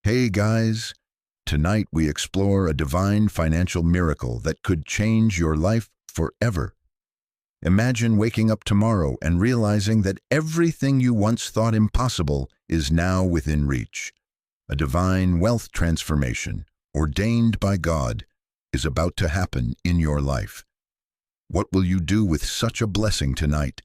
Hey guys, tonight we explore a divine financial miracle that could change your life forever. Imagine waking up tomorrow and realizing that everything you once thought impossible is now within reach. A divine wealth transformation, ordained by God, is about to happen in your life. What will you do with such a blessing tonight?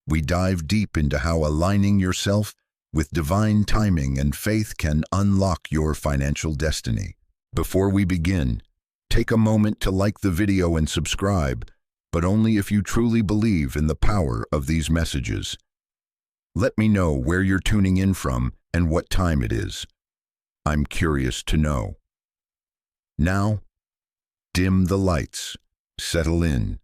We dive deep into how aligning yourself with divine timing and faith can unlock your financial destiny. Before we begin, take a moment to like the video and subscribe, but only if you truly believe in the power of these messages. Let me know where you're tuning in from and what time it is. I'm curious to know. Now, dim the lights, settle in,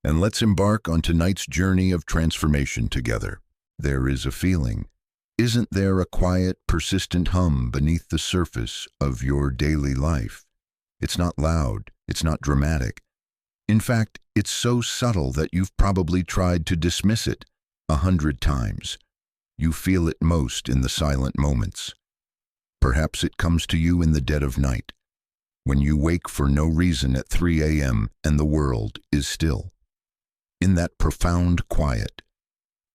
and let's embark on tonight's journey of transformation together. There is a feeling. Isn't there a quiet, persistent hum beneath the surface of your daily life? It's not loud, it's not dramatic. In fact, it's so subtle that you've probably tried to dismiss it 100 times. You feel it most in the silent moments. Perhaps it comes to you in the dead of night, when you wake for no reason at 3 a.m. and the world is still. In that profound quiet,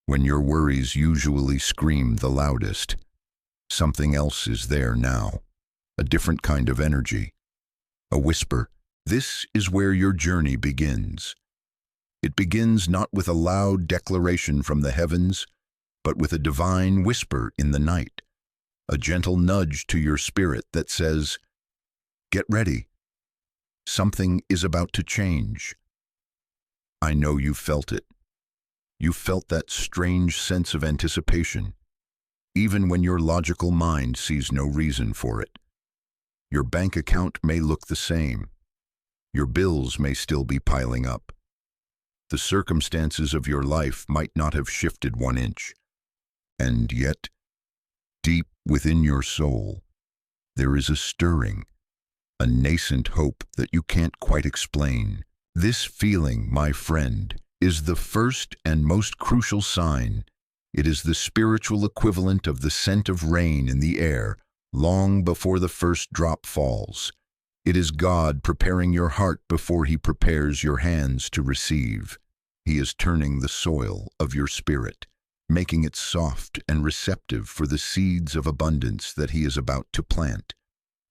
when your worries usually scream the loudest, something else is there now, a different kind of energy, a whisper. This is where your journey begins. It begins not with a loud declaration from the heavens, but with a divine whisper in the night, a gentle nudge to your spirit that says, "Get ready. Something is about to change." I know you felt it. You felt that strange sense of anticipation, even when your logical mind sees no reason for it. Your bank account may look the same. Your bills may still be piling up. The circumstances of your life might not have shifted 1 inch. And yet, deep within your soul, there is a stirring, a nascent hope that you can't quite explain. This feeling, my friend, is the first and most crucial sign. It is the spiritual equivalent of the scent of rain in the air long before the first drop falls. It is God preparing your heart before He prepares your hands to receive. He is turning the soil of your spirit, making it soft and receptive for the seeds of abundance that He is about to plant.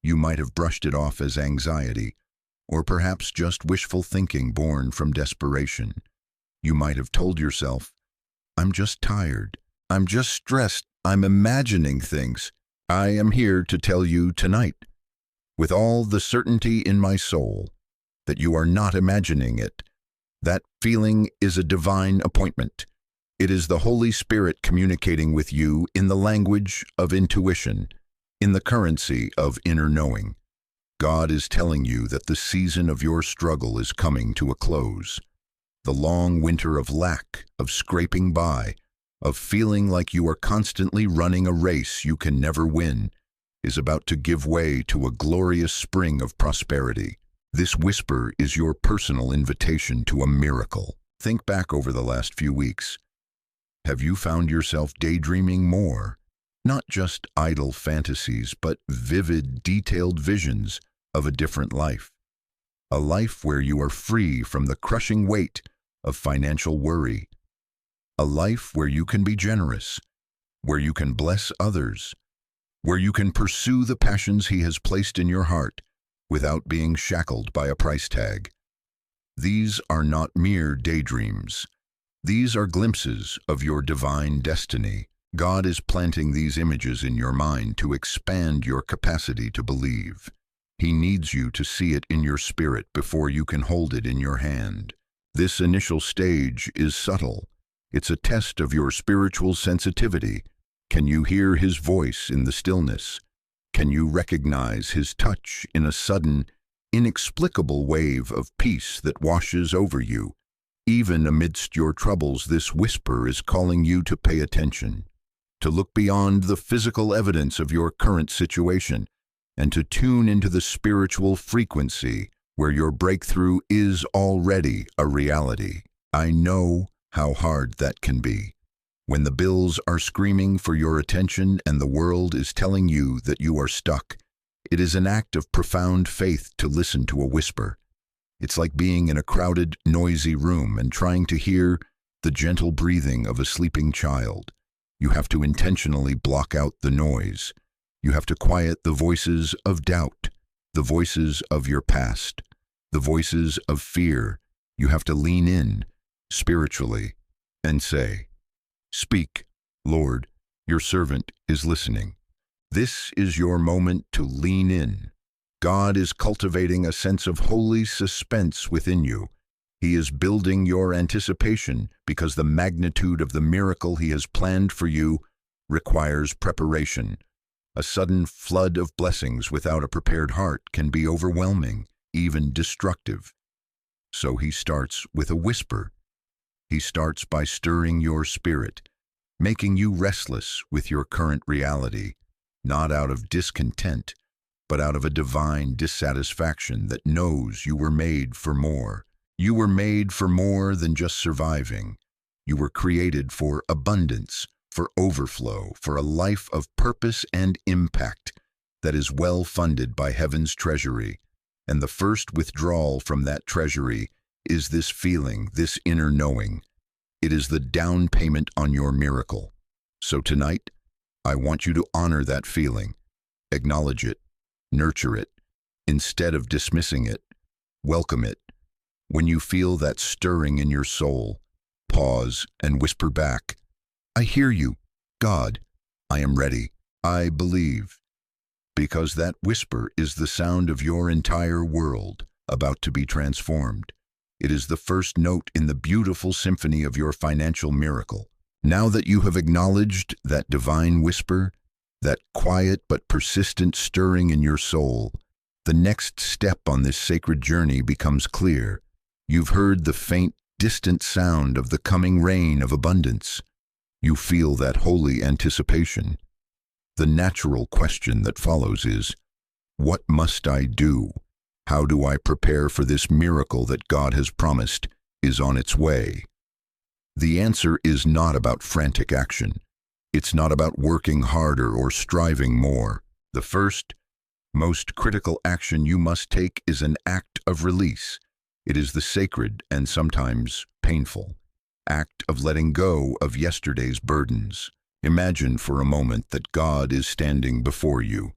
You might have brushed it off as anxiety, or perhaps just wishful thinking born from desperation. You might have told yourself, "I'm just tired. I'm just stressed. I'm imagining things." I am here to tell you tonight, with all the certainty in my soul, that you are not imagining it. That feeling is a divine appointment. It is the Holy Spirit communicating with you in the language of intuition, in the currency of inner knowing. God is telling you that the season of your struggle is coming to a close. The long winter of lack, of scraping by, of feeling like you are constantly running a race you can never win, is about to give way to a glorious spring of prosperity. This whisper is your personal invitation to a miracle. Think back over the last few weeks. Have you found yourself daydreaming more? Not just idle fantasies, but vivid, detailed visions of a different life. A life where you are free from the crushing weight of financial worry. A life where you can be generous, where you can bless others, where you can pursue the passions He has placed in your heart without being shackled by a price tag. These are not mere daydreams. These are glimpses of your divine destiny. God is planting these images in your mind to expand your capacity to believe. He needs you to see it in your spirit before you can hold it in your hand. This initial stage is subtle. It's a test of your spiritual sensitivity. Can you hear His voice in the stillness? Can you recognize His touch in a sudden, inexplicable wave of peace that washes over you? Even amidst your troubles, this whisper is calling you to pay attention, to look beyond the physical evidence of your current situation, and to tune into the spiritual frequency where your breakthrough is already a reality. I know how hard that can be. When the bills are screaming for your attention and the world is telling you that you are stuck, it is an act of profound faith to listen to a whisper. It's like being in a crowded, noisy room and trying to hear the gentle breathing of a sleeping child. You have to intentionally block out the noise. You have to quiet the voices of doubt, the voices of your past, the voices of fear. You have to lean in spiritually and say, "Speak, Lord, your servant is listening." This is your moment to lean in. God is cultivating a sense of holy suspense within you. He is building your anticipation because the magnitude of the miracle He has planned for you requires preparation. A sudden flood of blessings without a prepared heart can be overwhelming, even destructive. So He starts with a whisper. He starts by stirring your spirit, making you restless with your current reality, not out of discontent, but out of a divine dissatisfaction that knows you were made for more. You were made for more than just surviving. You were created for abundance, for overflow, for a life of purpose and impact that is well funded by heaven's treasury. And the first withdrawal from that treasury is this feeling, this inner knowing. It is the down payment on your miracle. So tonight, I want you to honor that feeling, acknowledge it, nurture it. Instead of dismissing it, welcome it. When you feel that stirring in your soul, pause and whisper back, "I hear you, God. I am ready. I believe." Because that whisper is the sound of your entire world about to be transformed. It is the first note in the beautiful symphony of your financial miracle. Now that you have acknowledged that divine whisper, that quiet but persistent stirring in your soul, the next step on this sacred journey becomes clear. You've heard the faint, distant sound of the coming rain of abundance. You feel that holy anticipation. The natural question that follows is, what must I do? How do I prepare for this miracle that God has promised is on its way? The answer is not about frantic action. It's not about working harder or striving more. The first, most critical action you must take is an act of release. It is the sacred and sometimes painful act of letting go of yesterday's burdens. Imagine for a moment that God is standing before you,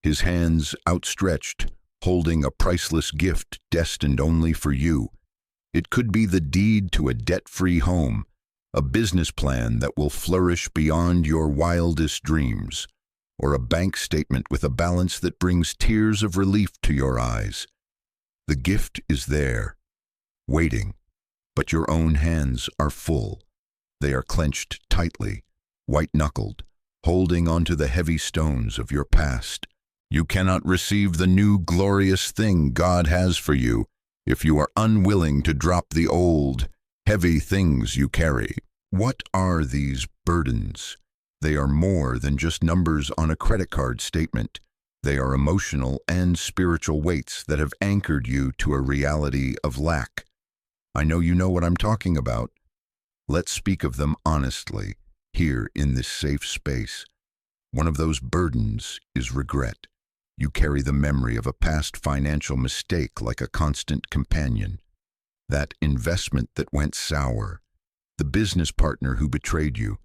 His hands outstretched, holding a priceless gift destined only for you. It could be the deed to a debt-free home, a business plan that will flourish beyond your wildest dreams, or a bank statement with a balance that brings tears of relief to your eyes. The gift is there, waiting, but your own hands are full. They are clenched tightly, white-knuckled, holding onto the heavy stones of your past. You cannot receive the new glorious thing God has for you if you are unwilling to drop the old, heavy things you carry. What are these burdens? They are more than just numbers on a credit card statement. They are emotional and spiritual weights that have anchored you to a reality of lack. I know you know what I'm talking about. Let's speak of them honestly, here in this safe space. One of those burdens is regret. You carry the memory of a past financial mistake like a constant companion. That investment that went sour, the business partner who betrayed you,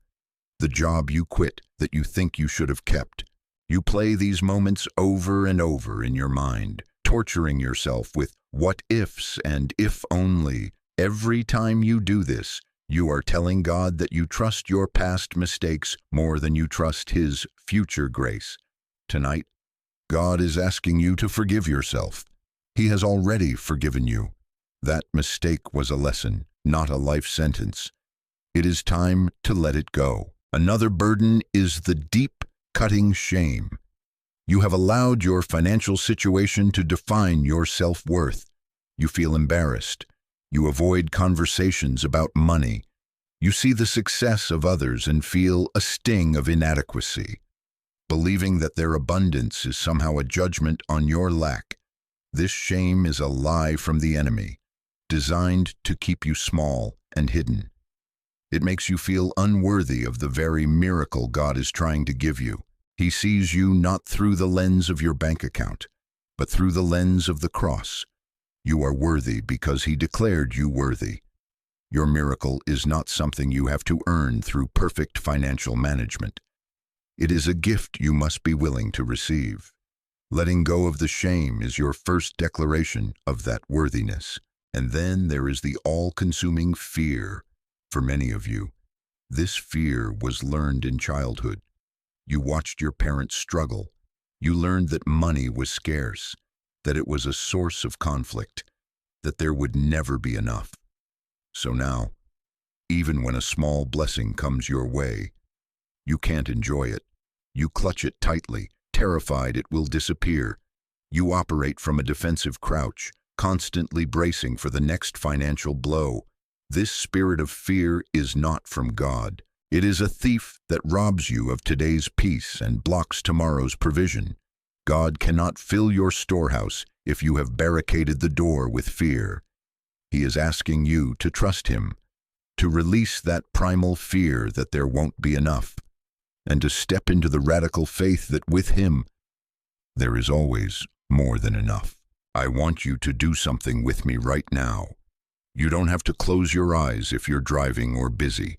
the job you quit that you think you should have kept. You play these moments over and over in your mind, torturing yourself with what ifs and if only. Every time you do this, you are telling God that you trust your past mistakes more than you trust His future grace. Tonight, God is asking you to forgive yourself. He has already forgiven you. That mistake was a lesson, not a life sentence. It is time to let it go. Another burden is the deep, cutting shame. You have allowed your financial situation to define your self-worth. You feel embarrassed. You avoid conversations about money. You see the success of others and feel a sting of inadequacy, believing that their abundance is somehow a judgment on your lack. This shame is a lie from the enemy, designed to keep you small and hidden. It makes you feel unworthy of the very miracle God is trying to give you. He sees you not through the lens of your bank account, but through the lens of the cross. You are worthy because He declared you worthy. Your miracle is not something you have to earn through perfect financial management. It is a gift you must be willing to receive. Letting go of the shame is your first declaration of that worthiness. And then there is the all-consuming fear. For many of you, this fear was learned in childhood. You watched your parents struggle. You learned that money was scarce, that it was a source of conflict, that there would never be enough. So now, even when a small blessing comes your way, you can't enjoy it. You clutch it tightly, terrified it will disappear. You operate from a defensive crouch, constantly bracing for the next financial blow. This spirit of fear is not from God. It is a thief that robs you of today's peace and blocks tomorrow's provision. God cannot fill your storehouse if you have barricaded the door with fear. He is asking you to trust Him, to release that primal fear that there won't be enough, and to step into the radical faith that with Him, there is always more than enough. I want you to do something with me right now. You don't have to close your eyes if you're driving or busy,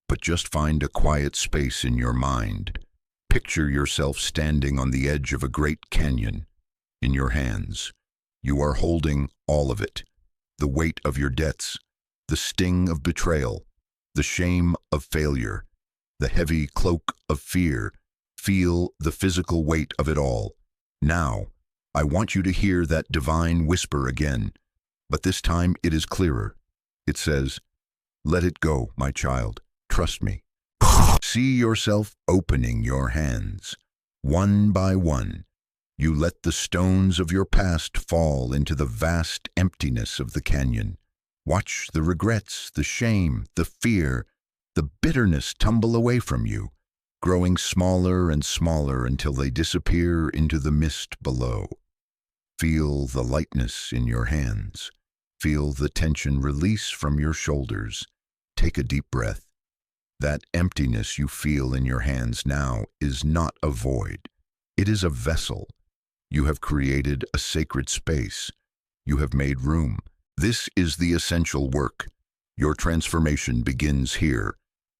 but just find a quiet space in your mind. Picture yourself standing on the edge of a great canyon. In your hands, you are holding all of it. The weight of your debts, the sting of betrayal, the shame of failure, the heavy cloak of fear. Feel the physical weight of it all. Now, I want you to hear that divine whisper again, but this time it is clearer. It says, "Let it go, my child. Trust me." See yourself opening your hands. One by one, you let the stones of your past fall into the vast emptiness of the canyon. Watch the regrets, the shame, the fear, the bitterness tumble away from you, growing smaller and smaller until they disappear into the mist below. Feel the lightness in your hands. Feel the tension release from your shoulders. Take a deep breath. That emptiness you feel in your hands now is not a void. It is a vessel. You have created a sacred space. You have made room. This is the essential work. Your transformation begins here.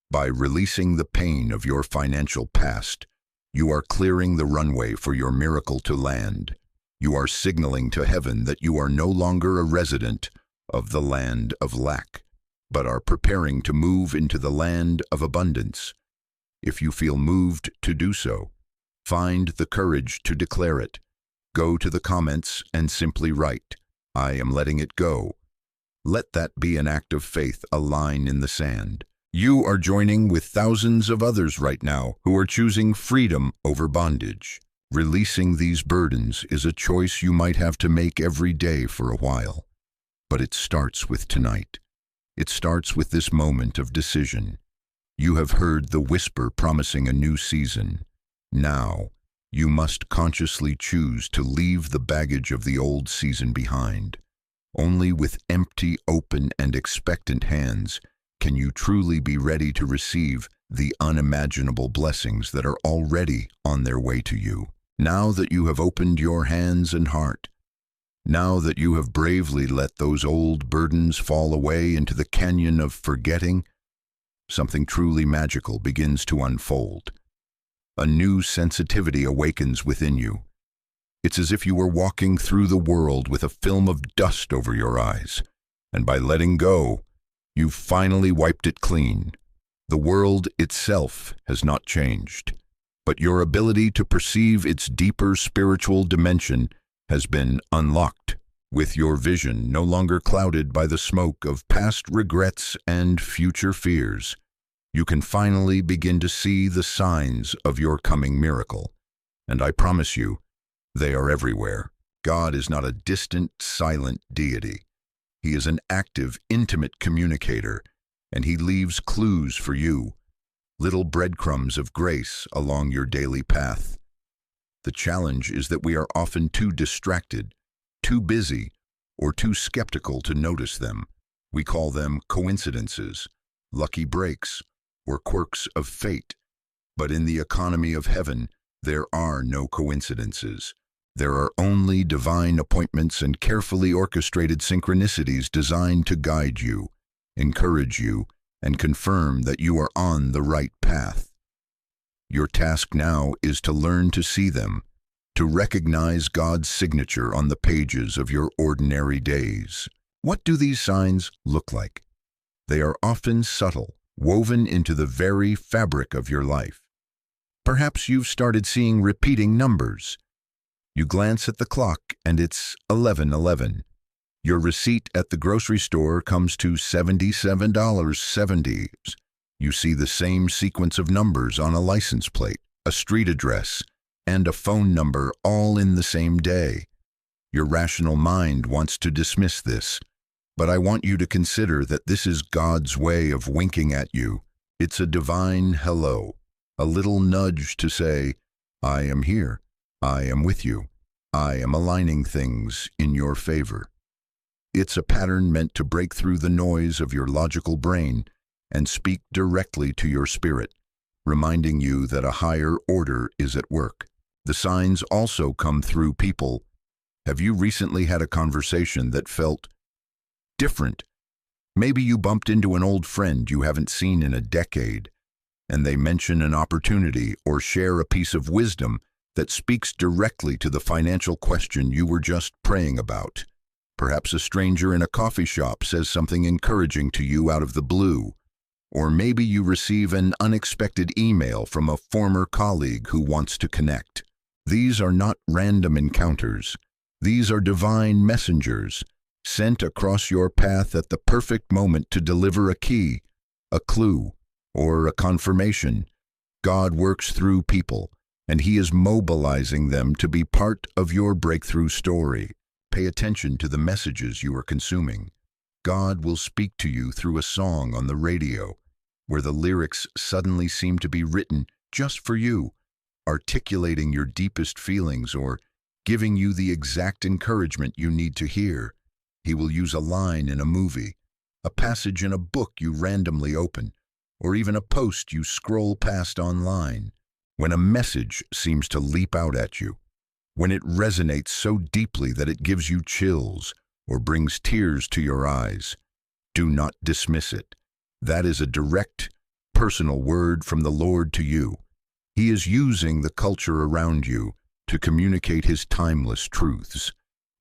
By releasing the pain of your financial past, you are clearing the runway for your miracle to land. You are signaling to heaven that you are no longer a resident of the land of lack, but are preparing to move into the land of abundance. If you feel moved to do so, find the courage to declare it. Go to the comments and simply write, "I am letting it go." Let that be an act of faith, a line in the sand. You are joining with thousands of others right now who are choosing freedom over bondage. Releasing these burdens is a choice you might have to make every day for a while. But it starts with tonight. It starts with this moment of decision. You have heard the whisper promising a new season. Now, you must consciously choose to leave the baggage of the old season behind. Only with empty, open, and expectant hands can you truly be ready to receive the unimaginable blessings that are already on their way to you. Now that you have opened your hands and heart, now that you have bravely let those old burdens fall away into the canyon of forgetting, something truly magical begins to unfold. A new sensitivity awakens within you. It's as if you were walking through the world with a film of dust over your eyes, and by letting go, you've finally wiped it clean. The world itself has not changed, but your ability to perceive its deeper spiritual dimension has been unlocked, with your vision no longer clouded by the smoke of past regrets and future fears. You can finally begin to see the signs of your coming miracle, and I promise you, they are everywhere. God is not a distant, silent deity. He is an active, intimate communicator, and He leaves clues for you, little breadcrumbs of grace along your daily path. The challenge is that we are often too distracted, too busy, or too skeptical to notice them. We call them coincidences, lucky breaks, or quirks of fate. But in the economy of heaven, there are no coincidences. There are only divine appointments and carefully orchestrated synchronicities designed to guide you, encourage you, and confirm that you are on the right path. Your task now is to learn to see them, to recognize God's signature on the pages of your ordinary days. What do these signs look like? They are often subtle, woven into the very fabric of your life. Perhaps you've started seeing repeating numbers. You glance at the clock and it's 11:11. Your receipt at the grocery store comes to $77.70. You see the same sequence of numbers on a license plate, a street address, and a phone number all in the same day. Your rational mind wants to dismiss this, but I want you to consider that this is God's way of winking at you. It's a divine hello, a little nudge to say, I am here, I am with you, I am aligning things in your favor. It's a pattern meant to break through the noise of your logical brain and speak directly to your spirit, reminding you that a higher order is at work. The signs also come through people. Have you recently had a conversation that felt different? Maybe you bumped into an old friend you haven't seen in a decade, and they mention an opportunity or share a piece of wisdom that speaks directly to the financial question you were just praying about. Perhaps a stranger in a coffee shop says something encouraging to you out of the blue, or maybe you receive an unexpected email from a former colleague who wants to connect. These are not random encounters. These are divine messengers, sent across your path at the perfect moment to deliver a key, a clue, or a confirmation. God works through people, and He is mobilizing them to be part of your breakthrough story. Pay attention to the messages you are consuming. God will speak to you through a song on the radio, where the lyrics suddenly seem to be written just for you, articulating your deepest feelings or giving you the exact encouragement you need to hear. He will use a line in a movie, a passage in a book you randomly open, or even a post you scroll past online. When a message seems to leap out at you, when it resonates so deeply that it gives you chills or brings tears to your eyes, do not dismiss it. That is a direct, personal word from the Lord to you. He is using the culture around you to communicate His timeless truths,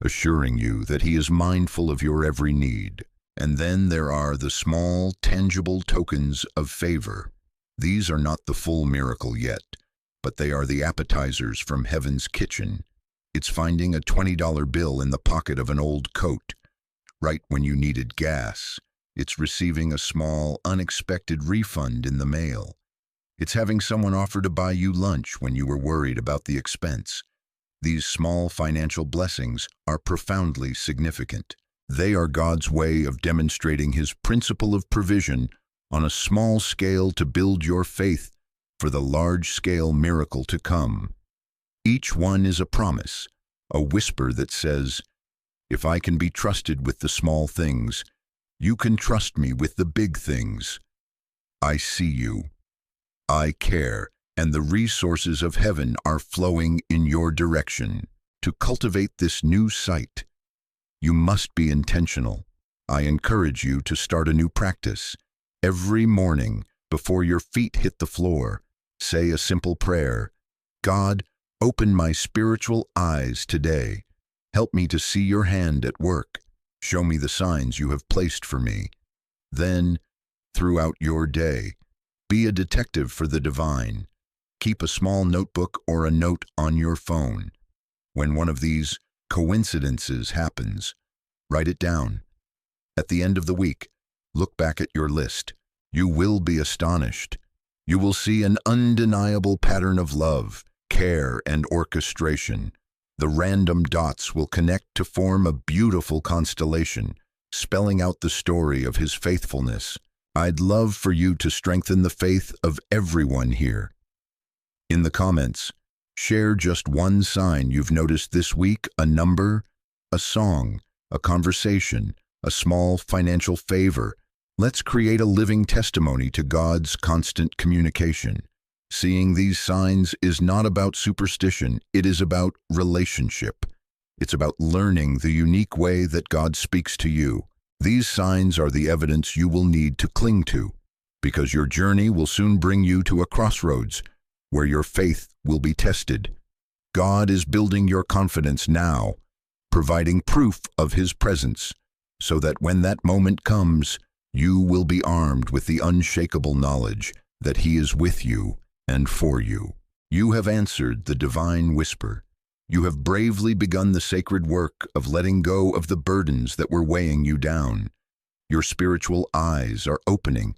assuring you that He is mindful of your every need. And then there are the small, tangible tokens of favor. These are not the full miracle yet, but they are the appetizers from heaven's kitchen. It's finding a $20 bill in the pocket of an old coat, right when you needed gas. It's receiving a small, unexpected refund in the mail. It's having someone offer to buy you lunch when you were worried about the expense. These small financial blessings are profoundly significant. They are God's way of demonstrating His principle of provision on a small scale to build your faith for the large-scale miracle to come. Each one is a promise, a whisper that says, if I can be trusted with the small things, you can trust me with the big things. I see you. I care, and the resources of heaven are flowing in your direction. To cultivate this new sight, you must be intentional. I encourage you to start a new practice. Every morning, before your feet hit the floor, say a simple prayer. God, open my spiritual eyes today. Help me to see your hand at work. Show me the signs you have placed for me. Then, throughout your day, be a detective for the divine. Keep a small notebook or a note on your phone. When one of these coincidences happens, write it down. At the end of the week, look back at your list. You will be astonished. You will see an undeniable pattern of love, care, and orchestration. The random dots will connect to form a beautiful constellation, spelling out the story of His faithfulness. I'd love for you to strengthen the faith of everyone here. In the comments, share just one sign you've noticed this week, a number, a song, a conversation, a small financial favor. Let's create a living testimony to God's constant communication. Seeing these signs is not about superstition, it is about relationship. It's about learning the unique way that God speaks to you. These signs are the evidence you will need to cling to, because your journey will soon bring you to a crossroads where your faith will be tested. God is building your confidence now, providing proof of His presence, so that when that moment comes, you will be armed with the unshakable knowledge that He is with you and for you. You have answered the divine whisper. You have bravely begun the sacred work of letting go of the burdens that were weighing you down. Your spiritual eyes are opening,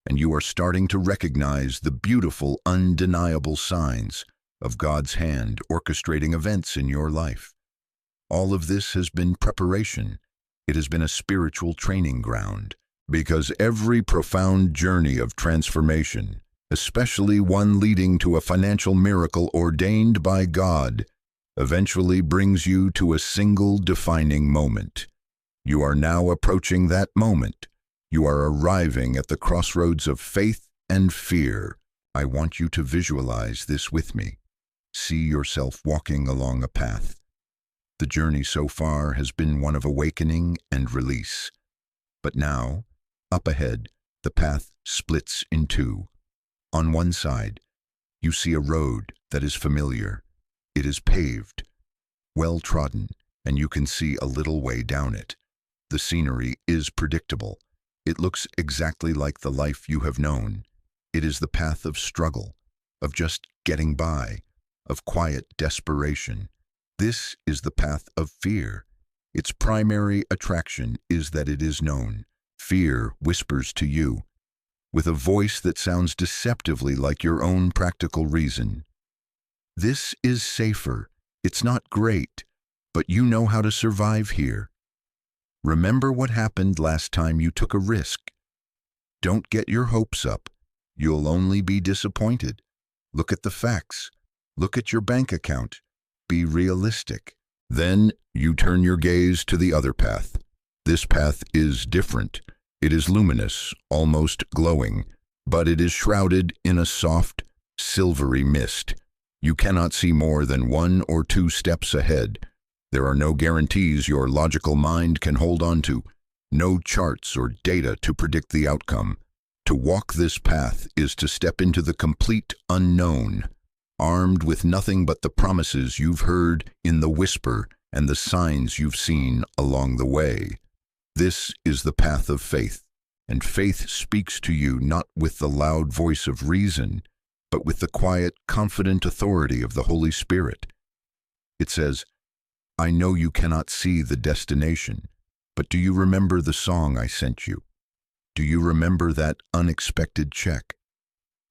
and you are starting to recognize the beautiful, undeniable signs of God's hand orchestrating events in your life. All of this has been preparation. It has been a spiritual training ground, because every profound journey of transformation, especially one leading to a financial miracle ordained by God, eventually brings you to a single defining moment. You are now approaching that moment. You are arriving at the crossroads of faith and fear. I want you to visualize this with me. See yourself walking along a path. The journey so far has been one of awakening and release. But now, up ahead, the path splits in two. On one side, you see a road that is familiar. It is paved, well-trodden, and you can see a little way down it. The scenery is predictable. It looks exactly like the life you have known. It is the path of struggle, of just getting by, of quiet desperation. This is the path of fear. Its primary attraction is that it is known. Fear whispers to you, with a voice that sounds deceptively like your own practical reason. This is safer. It's not great, but you know how to survive here. Remember what happened last time you took a risk. Don't get your hopes up. You'll only be disappointed. Look at the facts. Look at your bank account. Be realistic. Then you turn your gaze to the other path. This path is different. It is luminous, almost glowing, but it is shrouded in a soft, silvery mist. You cannot see more than 1 or 2 steps ahead. There are no guarantees your logical mind can hold on to, no charts or data to predict the outcome. To walk this path is to step into the complete unknown, armed with nothing but the promises you've heard in the whisper and the signs you've seen along the way. This is the path of faith, and faith speaks to you not with the loud voice of reason, but with the quiet, confident authority of the Holy Spirit. It says, I know you cannot see the destination, but do you remember the song I sent you? Do you remember that unexpected check?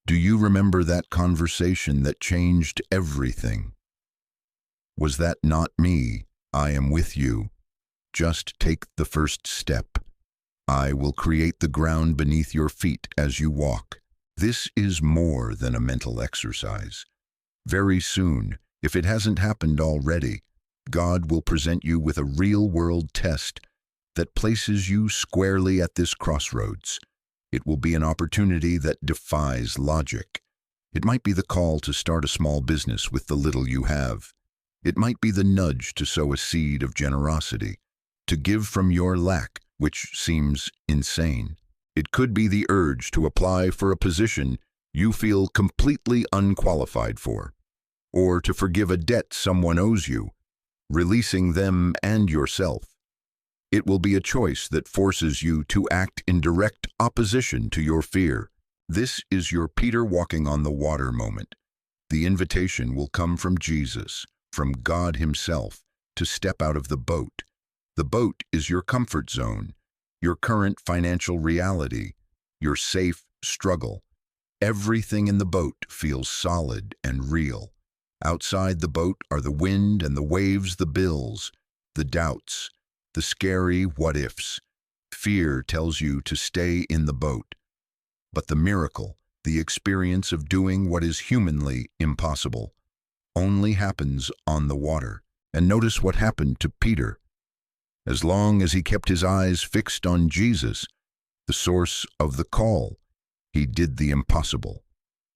Do you remember that conversation that changed everything? Was that not me? I am with you. Just take the first step. I will create the ground beneath your feet as you walk. This is more than a mental exercise. Very soon, if it hasn't happened already, God will present you with a real-world test that places you squarely at this crossroads. It will be an opportunity that defies logic. It might be the call to start a small business with the little you have. It might be the nudge to sow a seed of generosity, to give from your lack, which seems insane. It could be the urge to apply for a position you feel completely unqualified for, or to forgive a debt someone owes you, releasing them and yourself. It will be a choice that forces you to act in direct opposition to your fear. This is your Peter walking on the water moment. The invitation will come from Jesus, from God Himself, to step out of the boat. The boat is your comfort zone, your current financial reality, your safe struggle. Everything in the boat feels solid and real. Outside the boat are the wind and the waves, the bills, the doubts, the scary what-ifs. Fear tells you to stay in the boat. But the miracle, the experience of doing what is humanly impossible, only happens on the water. And notice what happened to Peter. As long as he kept his eyes fixed on Jesus, the source of the call. He did the impossible.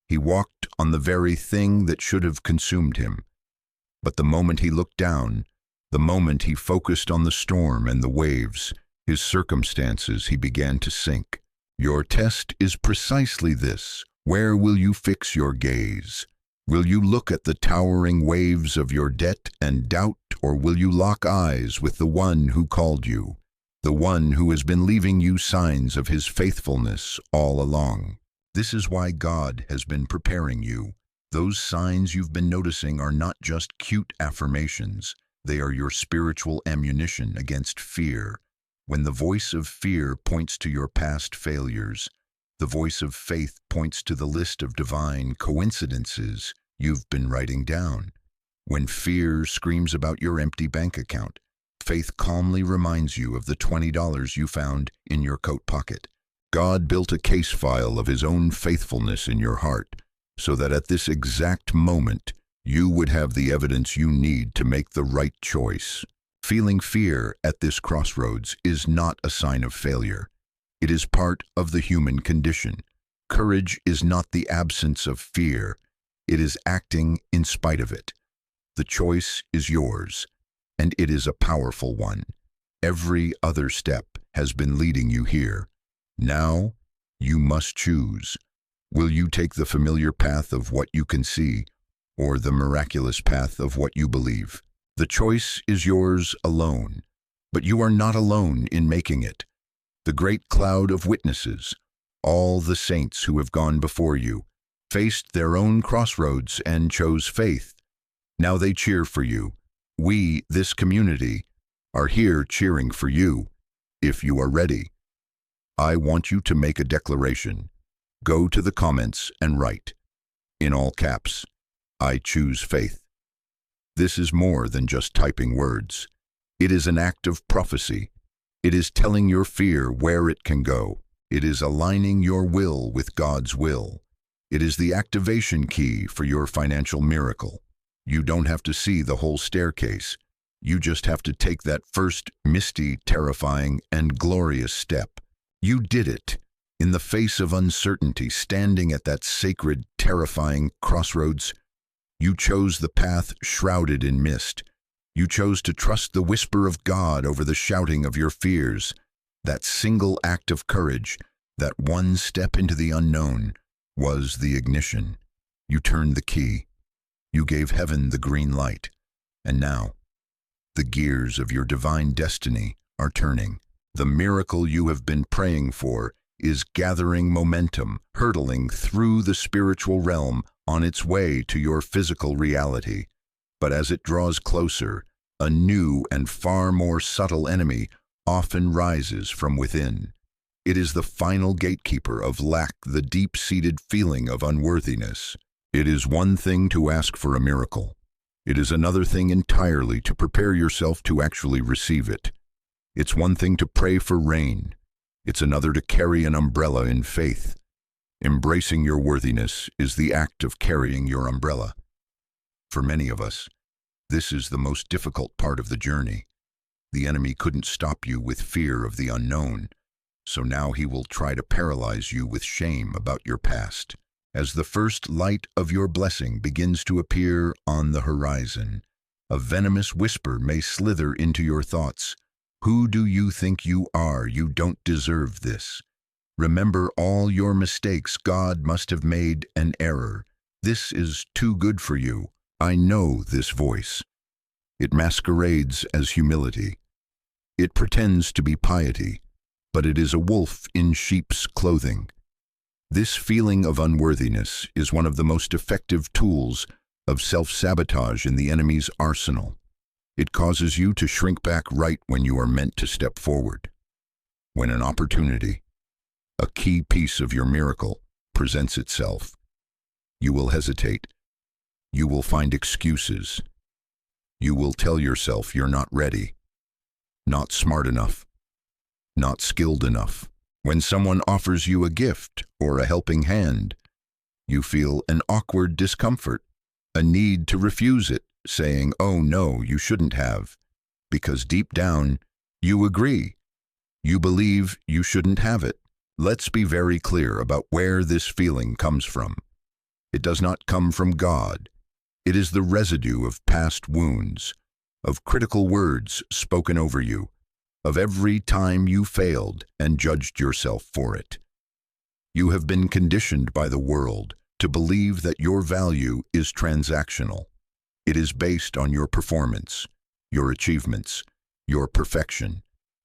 He walked on the very thing that should have consumed him. But the moment he looked down, the moment he focused on the storm and the waves, his circumstances, he began to sink. Your test is precisely this. Where will you fix your gaze? Will you look at the towering waves of your debt and doubt, or will you lock eyes with the one who called you, the one who has been leaving you signs of his faithfulness all along? This is why God has been preparing you. Those signs you've been noticing are not just cute affirmations. They are your spiritual ammunition against fear. When the voice of fear points to your past failures, the voice of faith points to the list of divine coincidences you've been writing down. When fear screams about your empty bank account, faith calmly reminds you of the $20 you found in your coat pocket. God built a case file of his own faithfulness in your heart, so that at this exact moment, you would have the evidence you need to make the right choice. Feeling fear at this crossroads is not a sign of failure. It is part of the human condition. Courage is not the absence of fear. It is acting in spite of it. The choice is yours, and it is a powerful one. Every other step has been leading you here. Now, you must choose. Will you take the familiar path of what you can see, or the miraculous path of what you believe? The choice is yours alone, but you are not alone in making it. The great cloud of witnesses, all the saints who have gone before you, faced their own crossroads and chose faith. Now they cheer for you. We, this community, are here cheering for you, if you are ready. I want you to make a declaration. Go to the comments and write, in all caps, I choose faith. This is more than just typing words. It is an act of prophecy. It is telling your fear where it can go. It is aligning your will with God's will. It is the activation key for your financial miracle. You don't have to see the whole staircase. You just have to take that first misty, terrifying, and glorious step. You did it. In the face of uncertainty, standing at that sacred, terrifying crossroads, you chose the path shrouded in mist. You chose to trust the whisper of God over the shouting of your fears. That single act of courage, that one step into the unknown, was the ignition. You turned the key. You gave heaven the green light. And now, the gears of your divine destiny are turning. The miracle you have been praying for is gathering momentum, hurtling through the spiritual realm on its way to your physical reality. But as it draws closer, a new and far more subtle enemy often rises from within. It is the final gatekeeper of lack, the deep-seated feeling of unworthiness. It is one thing to ask for a miracle. It is another thing entirely to prepare yourself to actually receive it. It's one thing to pray for rain. It's another to carry an umbrella in faith. Embracing your worthiness is the act of carrying your umbrella. For many of us, this is the most difficult part of the journey. The enemy couldn't stop you with fear of the unknown, so now he will try to paralyze you with shame about your past. As the first light of your blessing begins to appear on the horizon, a venomous whisper may slither into your thoughts. Who do you think you are? You don't deserve this. Remember all your mistakes. God must have made an error. This is too good for you. I know this voice. It masquerades as humility. It pretends to be piety, but it is a wolf in sheep's clothing. This feeling of unworthiness is one of the most effective tools of self-sabotage in the enemy's arsenal. It causes you to shrink back right when you are meant to step forward. When an opportunity, a key piece of your miracle, presents itself, you will hesitate. You will find excuses. You will tell yourself you're not ready, not smart enough, not skilled enough. When someone offers you a gift or a helping hand, you feel an awkward discomfort, a need to refuse it, saying, "Oh no, you shouldn't have," because deep down, you agree. You believe you shouldn't have it. Let's be very clear about where this feeling comes from. It does not come from God. It is the residue of past wounds, of critical words spoken over you, of every time you failed and judged yourself for it. You have been conditioned by the world to believe that your value is transactional. It is based on your performance, your achievements, your perfection.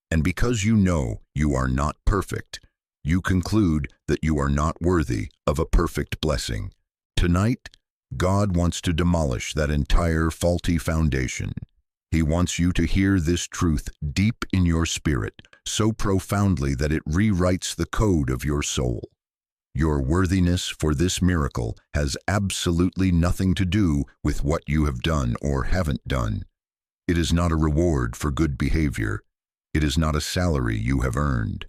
And because you know you are not perfect, you conclude that you are not worthy of a perfect blessing. Tonight, God wants to demolish that entire faulty foundation. He wants you to hear this truth deep in your spirit, so profoundly that it rewrites the code of your soul. Your worthiness for this miracle has absolutely nothing to do with what you have done or haven't done. It is not a reward for good behavior. It is not a salary you have earned.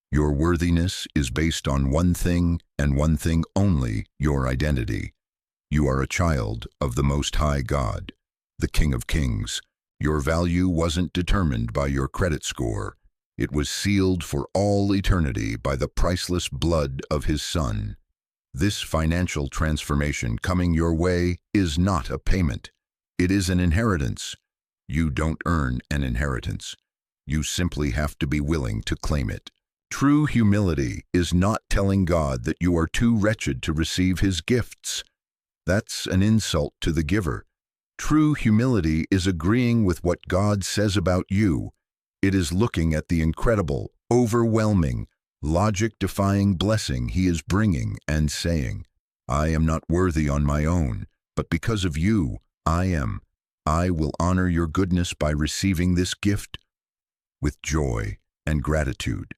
Your worthiness is based on one thing and one thing only: your identity. You are a child of the Most High God, the King of Kings. Your value wasn't determined by your credit score. It was sealed for all eternity by the priceless blood of His Son. This financial transformation coming your way is not a payment. It is an inheritance. You don't earn an inheritance. You simply have to be willing to claim it. True humility is not telling God that you are too wretched to receive His gifts. That's an insult to the giver. True humility is agreeing with what God says about you. It is looking at the incredible, overwhelming, logic-defying blessing He is bringing and saying, "I am not worthy on my own, but because of you, I am. I will honor your goodness by receiving this gift with joy and gratitude."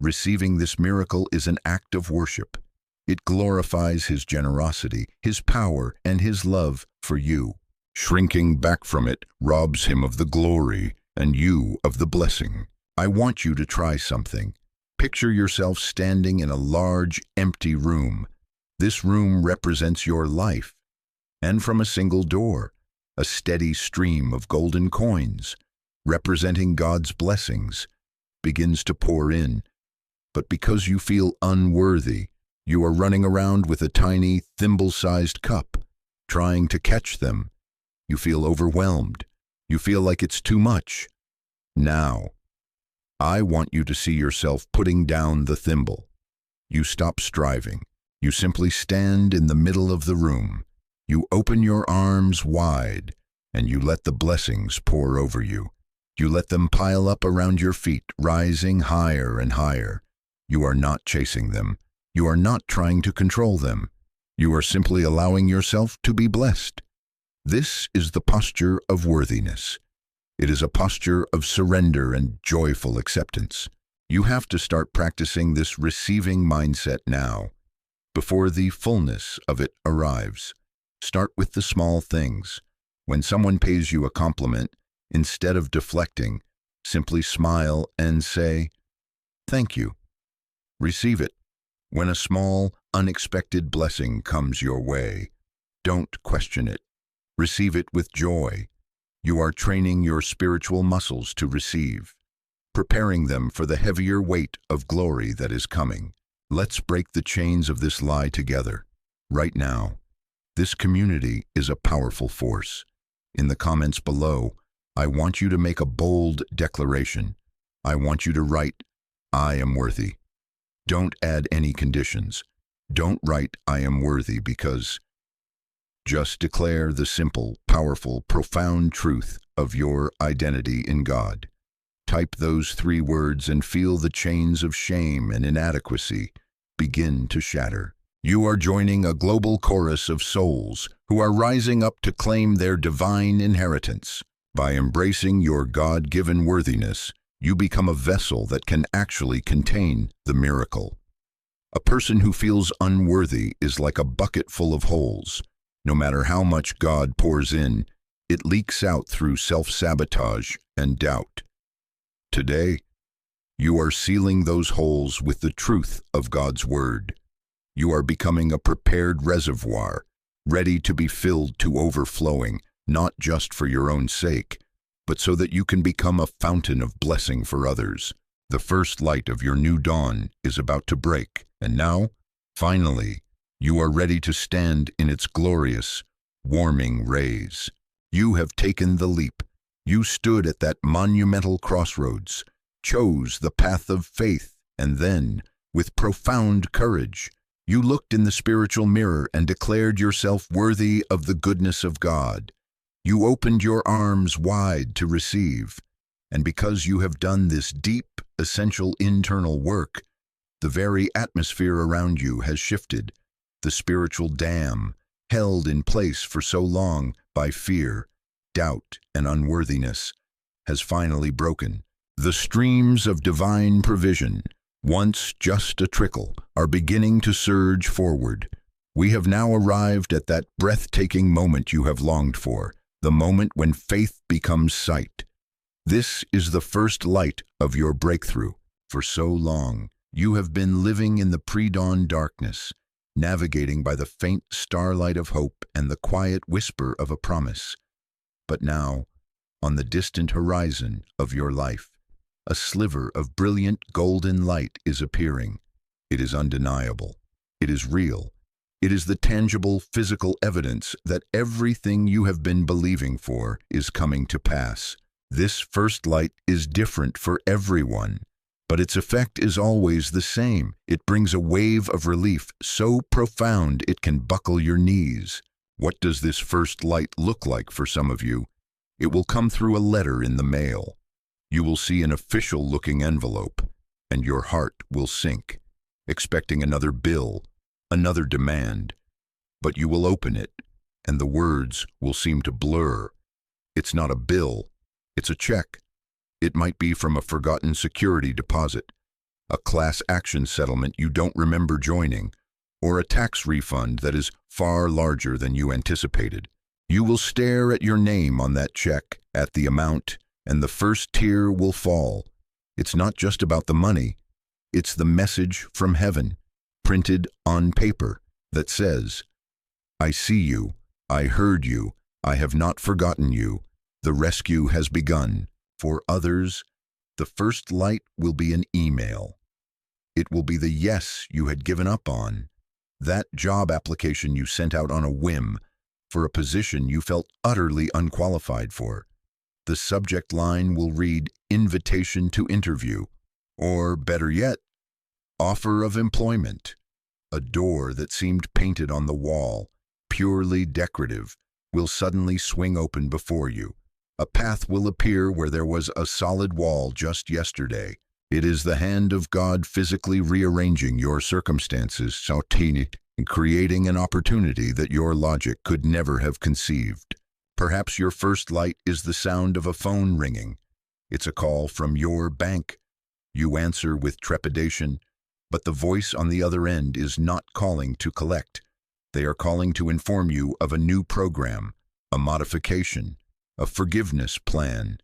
Receiving this miracle is an act of worship. It glorifies His generosity, His power, and His love for you. Shrinking back from it robs Him of the glory and you of the blessing. I want you to try something. Picture yourself standing in a large, empty room. This room represents your life. And from a single door, a steady stream of golden coins, representing God's blessings, begins to pour in. But because you feel unworthy, you are running around with a tiny, thimble-sized cup, trying to catch them. You feel overwhelmed. You feel like it's too much. Now, I want you to see yourself putting down the thimble. You stop striving. You simply stand in the middle of the room. You open your arms wide, and you let the blessings pour over you. You let them pile up around your feet, rising higher and higher. You are not chasing them. You are not trying to control them. You are simply allowing yourself to be blessed. This is the posture of worthiness. It is a posture of surrender and joyful acceptance. You have to start practicing this receiving mindset now, before the fullness of it arrives. Start with the small things. When someone pays you a compliment, instead of deflecting, simply smile and say, "Thank you." Receive it. When a small, unexpected blessing comes your way, don't question it. Receive it with joy. You are training your spiritual muscles to receive, preparing them for the heavier weight of glory that is coming. Let's break the chains of this lie together, right now. This community is a powerful force. In the comments below, I want you to make a bold declaration. I want you to write, "I am worthy." Don't add any conditions. Don't write, "I am worthy," because just declare the simple, powerful, profound truth of your identity in God. Type those 3 words and feel the chains of shame and inadequacy begin to shatter. You are joining a global chorus of souls who are rising up to claim their divine inheritance. By embracing your God-given worthiness, you become a vessel that can actually contain the miracle. A person who feels unworthy is like a bucket full of holes. No matter how much God pours in, it leaks out through self-sabotage and doubt. Today, you are sealing those holes with the truth of God's Word. You are becoming a prepared reservoir, ready to be filled to overflowing, not just for your own sake, but so that you can become a fountain of blessing for others. The first light of your new dawn is about to break, and now, finally, you are ready to stand in its glorious, warming rays. You have taken the leap. You stood at that monumental crossroads, chose the path of faith, and then, with profound courage, you looked in the spiritual mirror and declared yourself worthy of the goodness of God. You opened your arms wide to receive, and because you have done this deep, essential internal work, the very atmosphere around you has shifted. The spiritual dam, held in place for so long by fear, doubt, and unworthiness, has finally broken. The streams of divine provision, once just a trickle, are beginning to surge forward. We have now arrived at that breathtaking moment you have longed for, the moment when faith becomes sight. This is the first light of your breakthrough. For so long, you have been living in the pre-dawn darkness, navigating by the faint starlight of hope and the quiet whisper of a promise. But now, on the distant horizon of your life, a sliver of brilliant golden light is appearing. It is undeniable. It is real. It is the tangible, physical evidence that everything you have been believing for is coming to pass. This first light is different for everyone, but its effect is always the same. It brings a wave of relief so profound it can buckle your knees. What does this first light look like for some of you? It will come through a letter in the mail. You will see an official-looking envelope, and your heart will sink, expecting another bill, another demand. But you will open it, and the words will seem to blur. It's not a bill, it's a check. It might be from a forgotten security deposit, a class action settlement you don't remember joining, or a tax refund that is far larger than you anticipated. You will stare at your name on that check, at the amount, and the first tear will fall. It's not just about the money. It's the message from heaven, printed on paper, that says, "I see you, I heard you, I have not forgotten you. The rescue has begun." For others, the first light will be an email. It will be the yes you had given up on, that job application you sent out on a whim for a position you felt utterly unqualified for. The subject line will read, "Invitation to interview," or better yet, "Offer of employment." A door that seemed painted on the wall, purely decorative, will suddenly swing open before you. A path will appear where there was a solid wall just yesterday. It is the hand of God physically rearranging your circumstances, and creating an opportunity that your logic could never have conceived. Perhaps your first light is the sound of a phone ringing. It's a call from your bank. You answer with trepidation, but the voice on the other end is not calling to collect. They are calling to inform you of a new program, a modification, a forgiveness plan.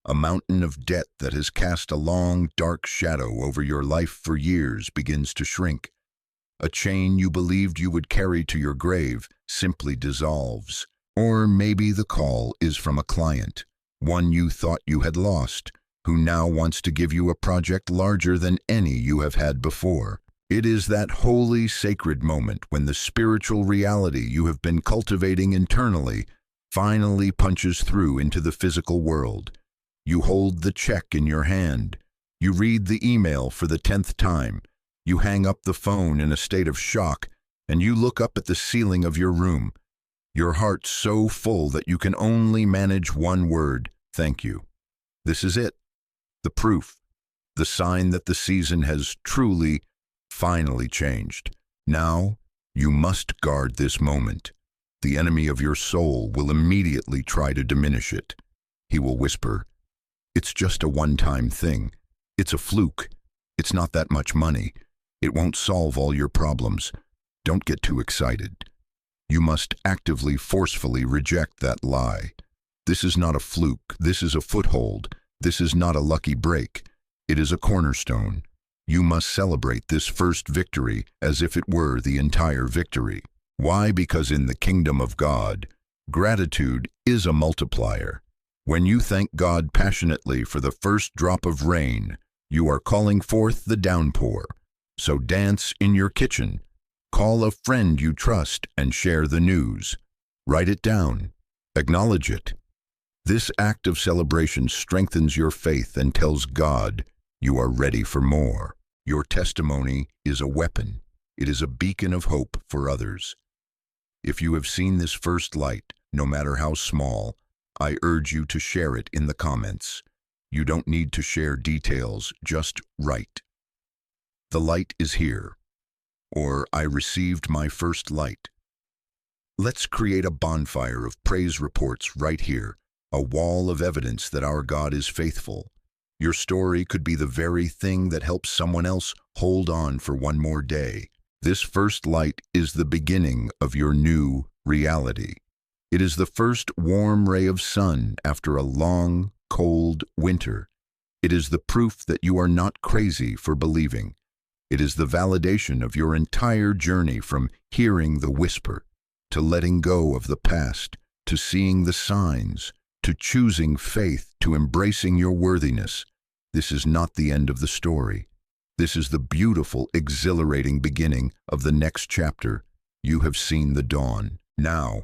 A mountain of debt that has cast a long, dark shadow over your life for years begins to shrink. A chain you believed you would carry to your grave simply dissolves. Or maybe the call is from a client, one you thought you had lost, who now wants to give you a project larger than any you have had before. It is that holy, sacred moment when the spiritual reality you have been cultivating internally finally punches through into the physical world. You hold the check in your hand. You read the email for the 10th time. You hang up the phone in a state of shock, and you look up at the ceiling of your room, your heart so full that you can only manage one word: thank you. This is it. The proof. The sign that the season has truly, finally changed. Now, you must guard this moment. The enemy of your soul will immediately try to diminish it. He will whisper, "It's just a one-time thing. It's a fluke. It's not that much money. It won't solve all your problems. Don't get too excited." You must actively, forcefully reject that lie. This is not a fluke. This is a foothold. This is not a lucky break. It is a cornerstone. You must celebrate this first victory as if it were the entire victory. Why? Because in the kingdom of God, gratitude is a multiplier. When you thank God passionately for the first drop of rain, You are calling forth the downpour. So dance in your kitchen. Call a friend you trust and share the news. Write it down. Acknowledge it. This act of celebration strengthens your faith and tells God you are ready for more. Your testimony is a weapon. It is a beacon of hope for others. If you have seen this first light, no matter how small, I urge you to share it in the comments. You don't need to share details, just write. The light is here. Or I received my first light. Let's create a bonfire of praise reports right here, a wall of evidence that our God is faithful. Your story could be the very thing that helps someone else hold on for one more day. This first light is the beginning of your new reality. It is the first warm ray of sun after a long, cold winter. It is the proof that you are not crazy for believing. It is the validation of your entire journey from hearing the whisper, to letting go of the past, to seeing the signs, to choosing faith, to embracing your worthiness. This is not the end of the story. This is the beautiful, exhilarating beginning of the next chapter. You have seen the dawn. Now,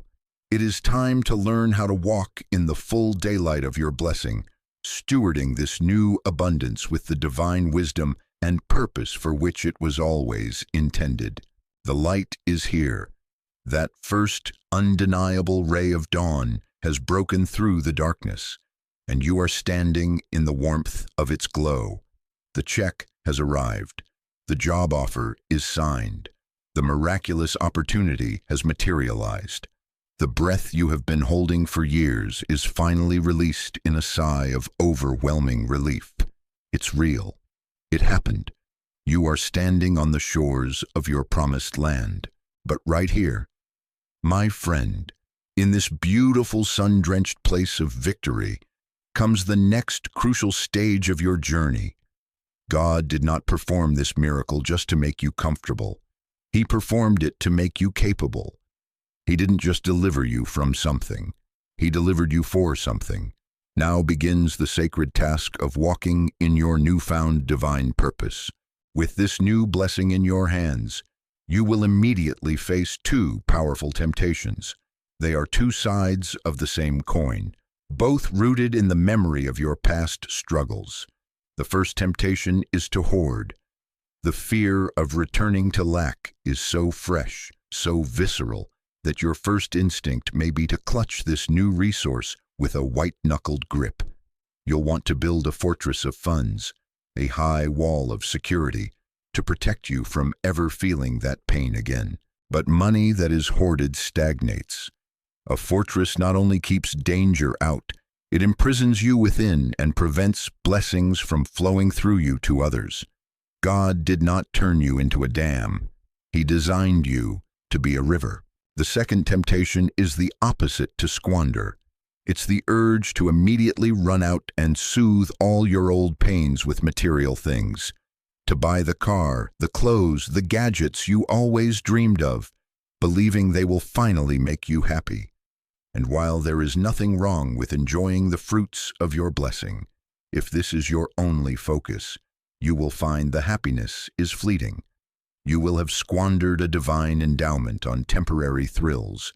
it is time to learn how to walk in the full daylight of your blessing, stewarding this new abundance with the divine wisdom and purpose for which it was always intended. The light is here. That first undeniable ray of dawn has broken through the darkness, and you are standing in the warmth of its glow. The check has arrived. The job offer is signed. The miraculous opportunity has materialized. The breath you have been holding for years is finally released in a sigh of overwhelming relief. It's real. It happened. You are standing on the shores of your promised land. But right here, my friend, in this beautiful sun-drenched place of victory, comes the next crucial stage of your journey. God did not perform this miracle just to make you comfortable. He performed it to make you capable. He didn't just deliver you from something. He delivered you for something. Now begins the sacred task of walking in your newfound divine purpose. With this new blessing in your hands, you will immediately face two powerful temptations. They are two sides of the same coin, both rooted in the memory of your past struggles. The first temptation is to hoard. The fear of returning to lack is so fresh, so visceral, that your first instinct may be to clutch this new resource with a white-knuckled grip. You'll want to build a fortress of funds, a high wall of security, to protect you from ever feeling that pain again. But money that is hoarded stagnates. A fortress not only keeps danger out, it imprisons you within and prevents blessings from flowing through you to others. God did not turn you into a dam. He designed you to be a river. The second temptation is the opposite to squander. It's the urge to immediately run out and soothe all your old pains with material things. To buy the car, the clothes, the gadgets you always dreamed of, believing they will finally make you happy. And while there is nothing wrong with enjoying the fruits of your blessing, if this is your only focus, you will find the happiness is fleeting. You will have squandered a divine endowment on temporary thrills,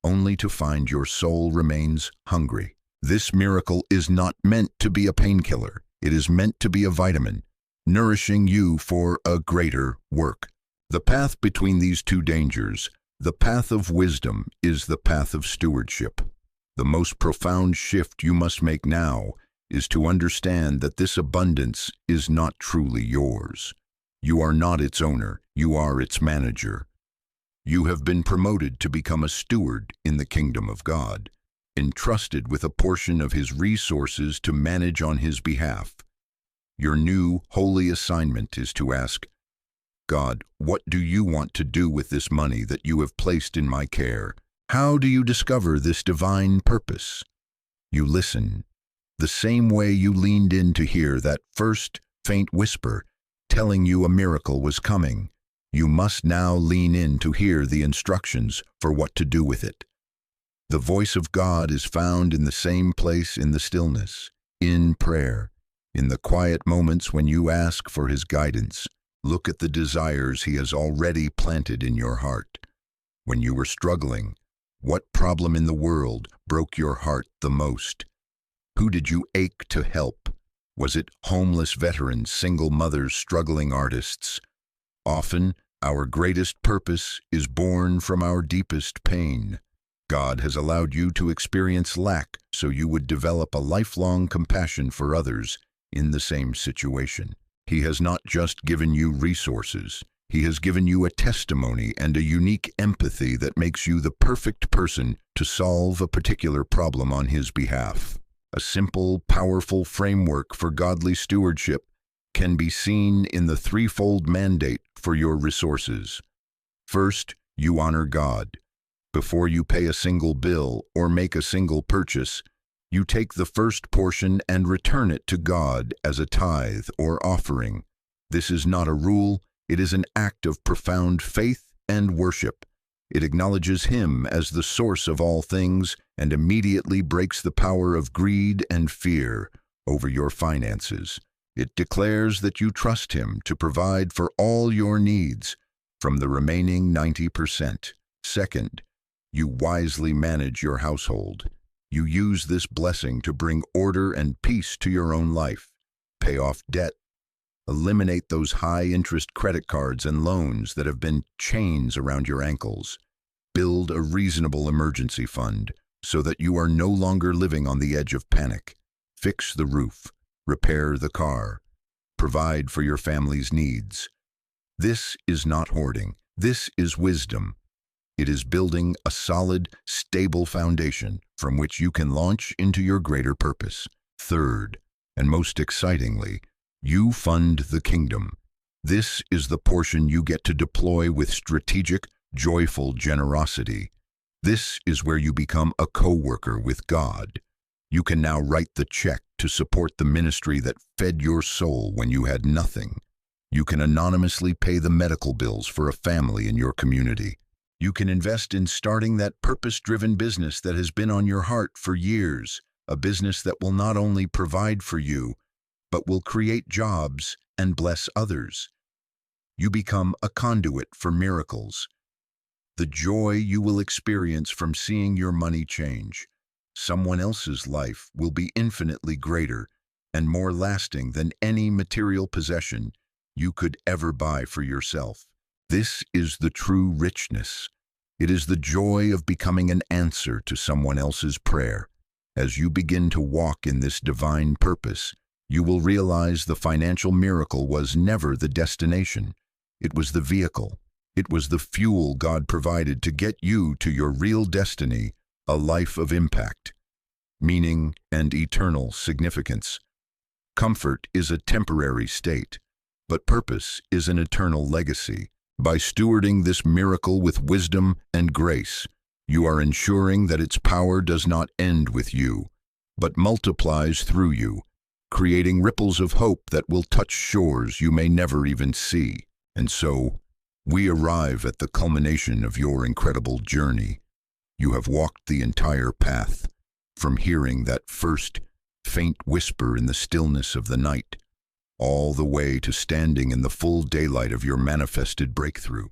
only to find your soul remains hungry. This miracle is not meant to be a painkiller. It is meant to be a vitamin, nourishing you for a greater work. The path between these two dangers, the path of wisdom, is the path of stewardship. The most profound shift you must make now is to understand that this abundance is not truly yours. You are not its owner, you are its manager. You have been promoted to become a steward in the kingdom of God, entrusted with a portion of His resources to manage on His behalf. Your new holy assignment is to ask, God, what do you want to do with this money that you have placed in my care? How do you discover this divine purpose? You listen, the same way you leaned in to hear that first faint whisper telling you a miracle was coming. You must now lean in to hear the instructions for what to do with it. The voice of God is found in the same place in the stillness, in prayer, In the quiet moments when you ask for His guidance, look at the desires He has already planted in your heart. When you were struggling, what problem in the world broke your heart the most? Who did you ache to help? Was it homeless veterans, single mothers, struggling artists? Often, our greatest purpose is born from our deepest pain. God has allowed you to experience lack so you would develop a lifelong compassion for others in the same situation. He has not just given you resources. He has given you a testimony and a unique empathy that makes you the perfect person to solve a particular problem on His behalf. A simple, powerful framework for godly stewardship can be seen in the threefold mandate for your resources. First, you honor God. Before you pay a single bill or make a single purchase, you take the first portion and return it to God as a tithe or offering. This is not a rule, it is an act of profound faith and worship. It acknowledges Him as the source of all things and immediately breaks the power of greed and fear over your finances. It declares that you trust Him to provide for all your needs from the remaining 90%. Second, you wisely manage your household. You use this blessing to bring order and peace to your own life. Pay off debt. Eliminate those high-interest credit cards and loans that have been chains around your ankles. Build a reasonable emergency fund so that you are no longer living on the edge of panic. Fix the roof. Repair the car. Provide for your family's needs. This is not hoarding. This is wisdom. It is building a solid, stable foundation from which you can launch into your greater purpose. Third, and most excitingly, you fund the kingdom. This is the portion you get to deploy with strategic, joyful generosity. This is where you become a co-worker with God. You can now write the check to support the ministry that fed your soul when you had nothing. You can anonymously pay the medical bills for a family in your community. You can invest in starting that purpose-driven business that has been on your heart for years, a business that will not only provide for you, but will create jobs and bless others. You become a conduit for miracles. The joy you will experience from seeing your money change someone else's life will be infinitely greater and more lasting than any material possession you could ever buy for yourself. This is the true richness. It is the joy of becoming an answer to someone else's prayer. As you begin to walk in this divine purpose, you will realize the financial miracle was never the destination. It was the vehicle. It was the fuel God provided to get you to your real destiny, a life of impact, meaning, and eternal significance. Comfort is a temporary state, but purpose is an eternal legacy. By stewarding this miracle with wisdom and grace, you are ensuring that its power does not end with you, but multiplies through you, creating ripples of hope that will touch shores you may never even see. And so, we arrive at the culmination of your incredible journey. You have walked the entire path, from hearing that first faint whisper in the stillness of the night, all the way to standing in the full daylight of your manifested breakthrough.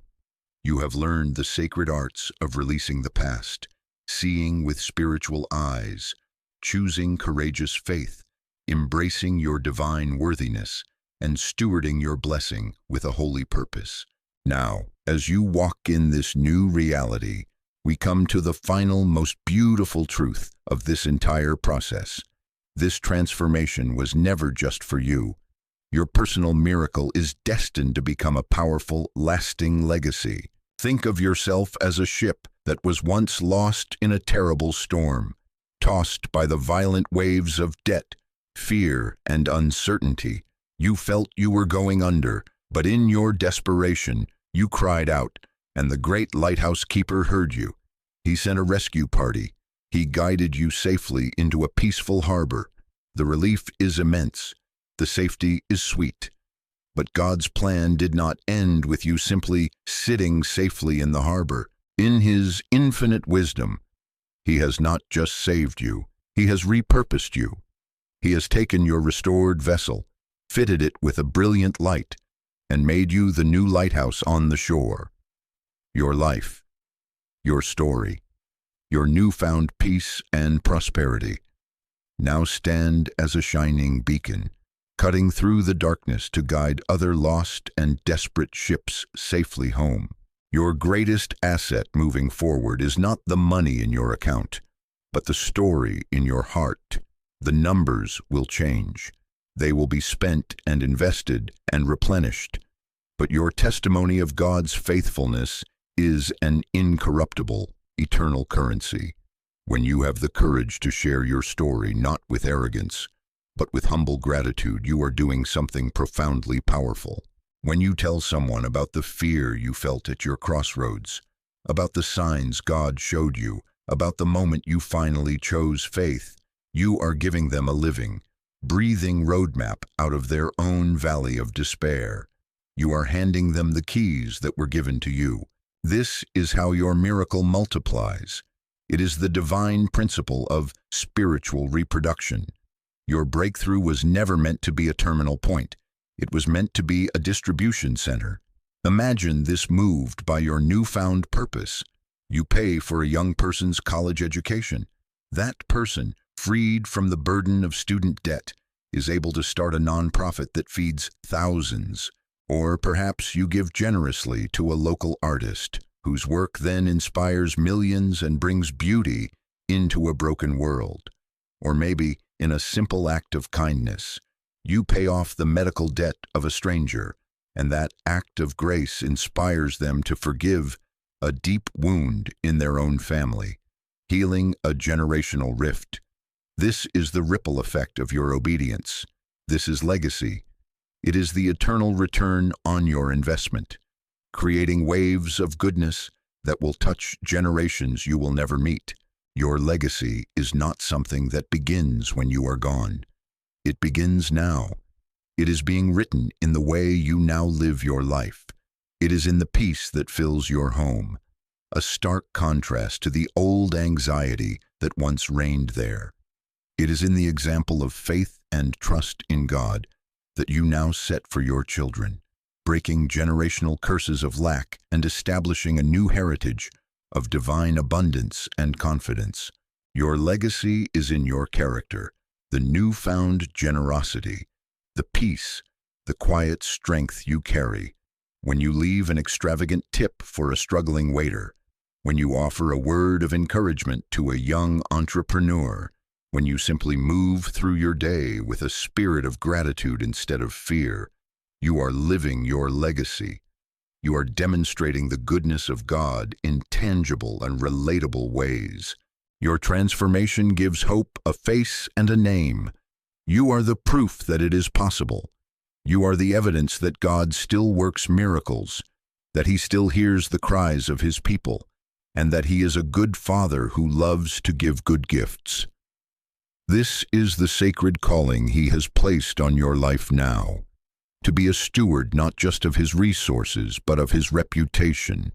You have learned the sacred arts of releasing the past, seeing with spiritual eyes, choosing courageous faith, embracing your divine worthiness, and stewarding your blessing with a holy purpose. Now, as you walk in this new reality, we come to the final, most beautiful truth of this entire process. This transformation was never just for you. Your personal miracle is destined to become a powerful, lasting legacy. Think of yourself as a ship that was once lost in a terrible storm, tossed by the violent waves of debt, fear, and uncertainty. You felt you were going under, but in your desperation, you cried out, and the great lighthouse keeper heard you. He sent a rescue party. He guided you safely into a peaceful harbor. The relief is immense. The safety is sweet. But God's plan did not end with you simply sitting safely in the harbor. In His infinite wisdom, He has not just saved you, He has repurposed you. He has taken your restored vessel, fitted it with a brilliant light, and made you the new lighthouse on the shore. Your life, your story, your newfound peace and prosperity now stand as a shining beacon, cutting through the darkness to guide other lost and desperate ships safely home. Your greatest asset moving forward is not the money in your account, but the story in your heart. The numbers will change. They will be spent and invested and replenished. But your testimony of God's faithfulness is an incorruptible, eternal currency. When you have the courage to share your story not with arrogance, but with humble gratitude, you are doing something profoundly powerful. When you tell someone about the fear you felt at your crossroads, about the signs God showed you, about the moment you finally chose faith, you are giving them a living, breathing roadmap out of their own valley of despair. You are handing them the keys that were given to you. This is how your miracle multiplies. It is the divine principle of spiritual reproduction. Your breakthrough was never meant to be a terminal point. It was meant to be a distribution center. Imagine this moved by your newfound purpose. You pay for a young person's college education. That person, freed from the burden of student debt, is able to start a nonprofit that feeds thousands. Or perhaps you give generously to a local artist whose work then inspires millions and brings beauty into a broken world. Or maybe, in a simple act of kindness, you pay off the medical debt of a stranger, and that act of grace inspires them to forgive a deep wound in their own family, healing a generational rift. This is the ripple effect of your obedience. This is legacy. It is the eternal return on your investment, creating waves of goodness that will touch generations you will never meet. Your legacy is not something that begins when you are gone. It begins now. It is being written in the way you now live your life. It is in the peace that fills your home, a stark contrast to the old anxiety that once reigned there. It is in the example of faith and trust in God that you now set for your children, breaking generational curses of lack and establishing a new heritage of divine abundance and confidence. Your legacy is in your character, the newfound generosity, the peace, the quiet strength you carry. When you leave an extravagant tip for a struggling waiter, when you offer a word of encouragement to a young entrepreneur, when you simply move through your day with a spirit of gratitude instead of fear, you are living your legacy. You are demonstrating the goodness of God in tangible and relatable ways. Your transformation gives hope a face and a name. You are the proof that it is possible. You are the evidence that God still works miracles, that He still hears the cries of His people, and that He is a good Father who loves to give good gifts. This is the sacred calling He has placed on your life now, to be a steward not just of His resources, but of His reputation,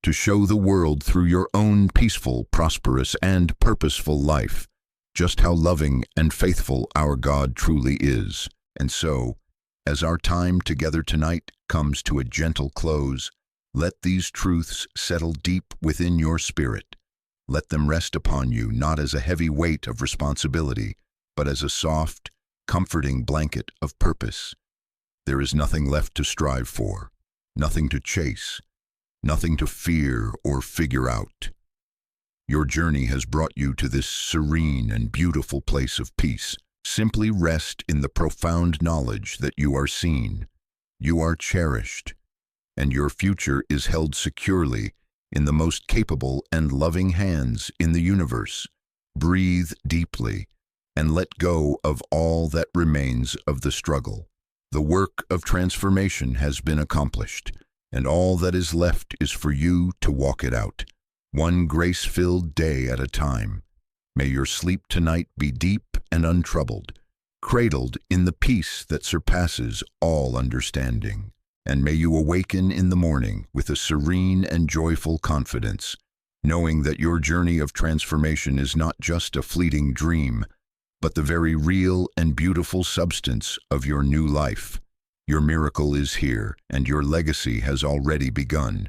to show the world through your own peaceful, prosperous, and purposeful life just how loving and faithful our God truly is. And so, as our time together tonight comes to a gentle close, let these truths settle deep within your spirit. Let them rest upon you not as a heavy weight of responsibility, but as a soft, comforting blanket of purpose. There is nothing left to strive for, nothing to chase, nothing to fear or figure out. Your journey has brought you to this serene and beautiful place of peace. Simply rest in the profound knowledge that you are seen, you are cherished, and your future is held securely in the most capable and loving hands in the universe. Breathe deeply and let go of all that remains of the struggle. The work of transformation has been accomplished, and all that is left is for you to walk it out, one grace-filled day at a time. May your sleep tonight be deep and untroubled, cradled in the peace that surpasses all understanding. And may you awaken in the morning with a serene and joyful confidence, knowing that your journey of transformation is not just a fleeting dream, but the very real and beautiful substance of your new life. Your miracle is here, and your legacy has already begun.